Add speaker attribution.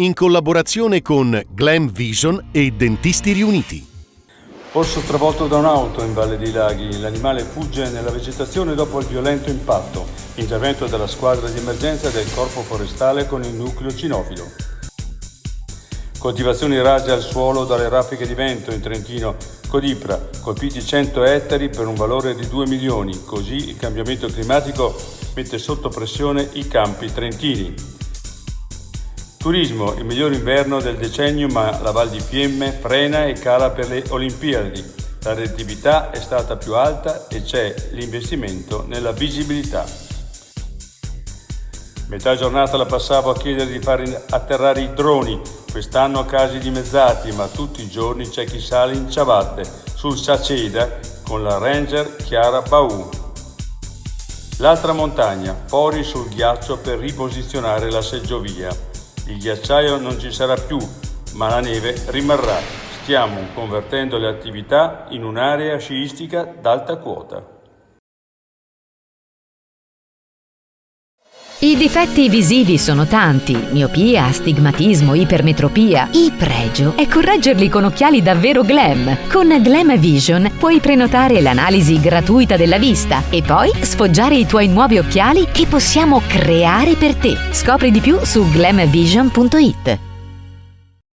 Speaker 1: in collaborazione con Glam Vision e Dentisti Riuniti.
Speaker 2: Orso travolto da un'auto in Valle dei Laghi. L'animale fugge nella vegetazione dopo il violento impatto. Intervento della squadra di emergenza del Corpo Forestale con il nucleo cinofilo. Coltivazioni rase al suolo dalle raffiche di vento in Trentino. Codipra, colpiti 100 ettari per un valore di 2 milioni. Così il cambiamento climatico mette sotto pressione i campi trentini. Turismo, il miglior inverno del decennio, ma la Val di Fiemme frena e cala per le Olimpiadi. La redditività è stata più alta e c'è l'investimento nella visibilità. Metà giornata la passavo a chiedere di far atterrare i droni. Quest'anno casi dimezzati, ma tutti i giorni c'è chi sale in ciabatte sul Saceda con la Ranger Chiara Baù. L'altra montagna, fuori sul ghiaccio per riposizionare la seggiovia. Il ghiacciaio non ci sarà più, ma la neve rimarrà. Stiamo convertendo le attività in un'area sciistica d'alta quota.
Speaker 3: I difetti visivi sono tanti: miopia, astigmatismo, ipermetropia. Il pregio è correggerli con occhiali davvero glam. Con Glam Vision puoi prenotare l'analisi gratuita della vista e poi sfoggiare i tuoi nuovi occhiali che possiamo creare per te. Scopri di più su glamvision.it.